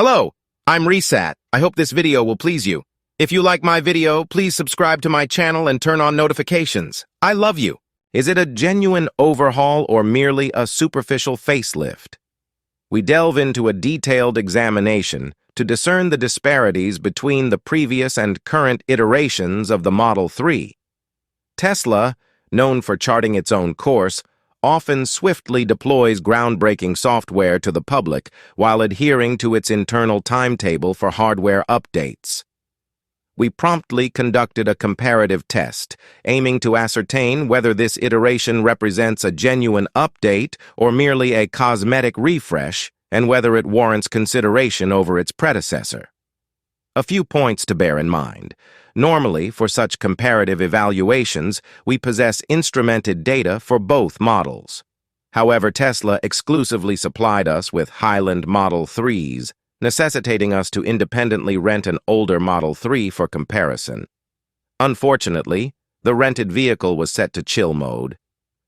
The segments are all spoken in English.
Hello, I'm Resat. I hope this video will please you. If you like my video, please subscribe to my channel and turn on notifications. I love you. Is it a genuine overhaul or merely a superficial facelift? We delve into a detailed examination to discern the disparities between the previous and current iterations of the Model 3. Tesla, known for charting its own course, often swiftly deploys groundbreaking software to the public while adhering to its internal timetable for hardware updates. We promptly conducted a comparative test, aiming to ascertain whether this iteration represents a genuine update or merely a cosmetic refresh, and whether it warrants consideration over its predecessor. A few points to bear in mind. Normally, for such comparative evaluations, we possess instrumented data for both models. However, Tesla exclusively supplied us with Highland Model 3s, necessitating us to independently rent an older Model 3 for comparison. Unfortunately, the rented vehicle was set to chill mode,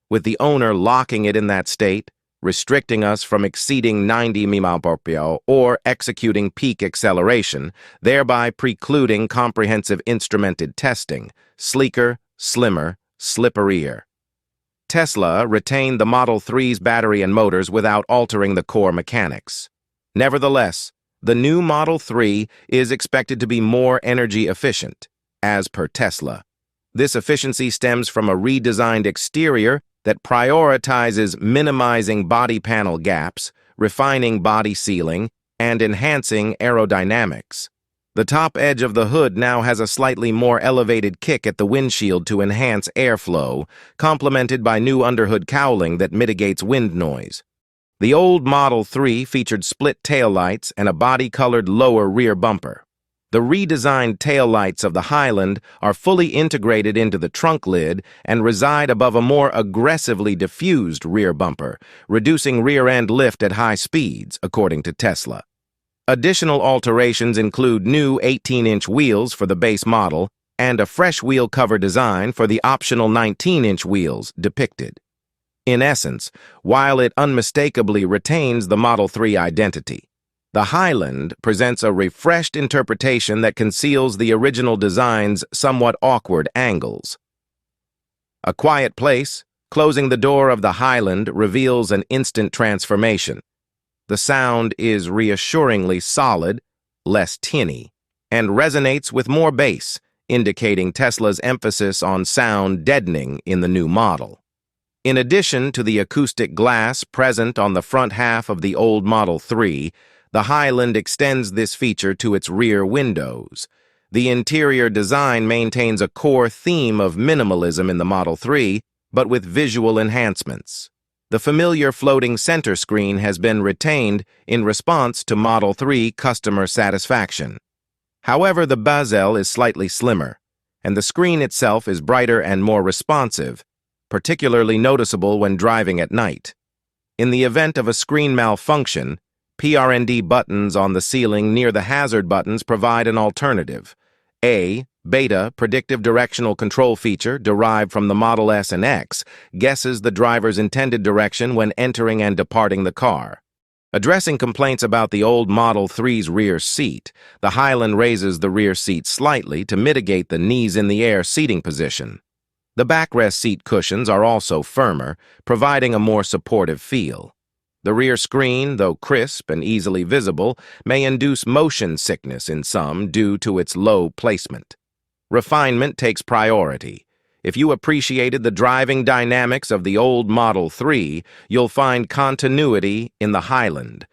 with the owner locking it in that state, restricting us from exceeding 90 mph or executing peak acceleration, thereby precluding comprehensive instrumented testing, sleeker, slimmer, slipperier. Tesla retained the Model 3's battery and motors without altering the core mechanics. Nevertheless, the new Model 3 is expected to be more energy efficient, as per Tesla. This efficiency stems from a redesigned exterior that prioritizes minimizing body panel gaps, refining body sealing, and enhancing aerodynamics. The top edge of the hood now has a slightly more elevated kick at the windshield to enhance airflow, complemented by new underhood cowling that mitigates wind noise. The old Model 3 featured split taillights and a body-colored lower rear bumper. The redesigned taillights of the Highland are fully integrated into the trunk lid and reside above a more aggressively diffused rear bumper, reducing rear-end lift at high speeds, according to Tesla. Additional alterations include new 18-inch wheels for the base model and a fresh wheel cover design for the optional 19-inch wheels depicted. In essence, while it unmistakably retains the Model 3 identity, the Highland presents a refreshed interpretation that conceals the original design's somewhat awkward angles. A quiet place, closing the door of the Highland reveals an instant transformation. The sound is reassuringly solid, less tinny, and resonates with more bass, indicating Tesla's emphasis on sound deadening in the new model. In addition to the acoustic glass present on the front half of the old Model 3, the Highland extends this feature to its rear windows. The interior design maintains a core theme of minimalism in the Model 3, but with visual enhancements. The familiar floating center screen has been retained in response to Model 3 customer satisfaction. However, the bezel is slightly slimmer, and the screen itself is brighter and more responsive, particularly noticeable when driving at night. In the event of a screen malfunction, PRND buttons on the ceiling near the hazard buttons provide an alternative. A beta predictive directional control feature derived from the Model S and X guesses the driver's intended direction when entering and departing the car. Addressing complaints about the old Model 3's rear seat, the Highland raises the rear seat slightly to mitigate the knees-in-the-air seating position. The backrest seat cushions are also firmer, providing a more supportive feel. The rear screen, though crisp and easily visible, may induce motion sickness in some due to its low placement. Refinement takes priority. If you appreciated the driving dynamics of the old Model 3, you'll find continuity in the Highland.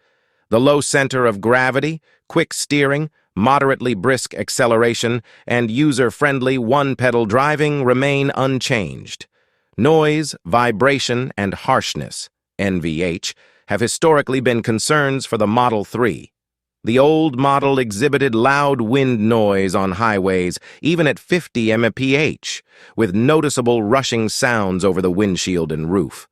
The low center of gravity, quick steering, moderately brisk acceleration, and user-friendly one-pedal driving remain unchanged. Noise, vibration, and harshness, NVH, have historically been concerns for the Model 3. The old model exhibited loud wind noise on highways, even at 50 mph, with noticeable rushing sounds over the windshield and roof.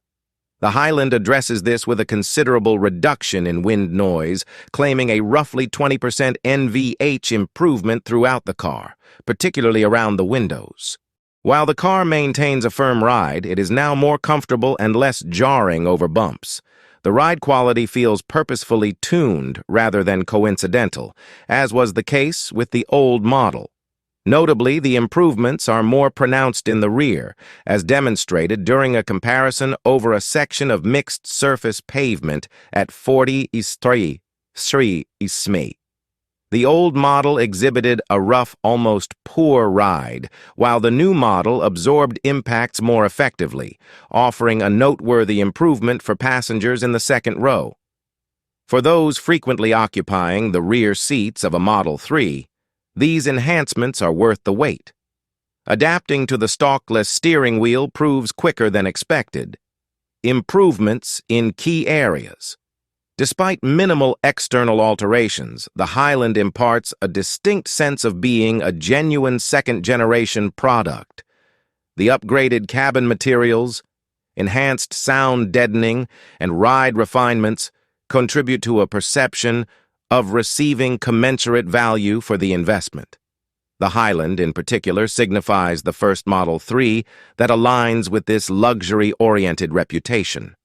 The Highland addresses this with a considerable reduction in wind noise, claiming a roughly 20% NVH improvement throughout the car, particularly around the windows. While the car maintains a firm ride, it is now more comfortable and less jarring over bumps. The ride quality feels purposefully tuned rather than coincidental, as was the case with the old model. Notably, the improvements are more pronounced in the rear, as demonstrated during a comparison over a section of mixed-surface pavement at 40 ismi. The old model exhibited a rough, almost poor ride, while the new model absorbed impacts more effectively, offering a noteworthy improvement for passengers in the second row. For those frequently occupying the rear seats of a Model 3, these enhancements are worth the wait. Adapting to the stalkless steering wheel proves quicker than expected. Improvements in key areas. Despite minimal external alterations, the Highland imparts a distinct sense of being a genuine second-generation product. The upgraded cabin materials, enhanced sound deadening, and ride refinements contribute to a perception of receiving commensurate value for the investment. The Highland, in particular, signifies the first Model 3 that aligns with this luxury-oriented reputation.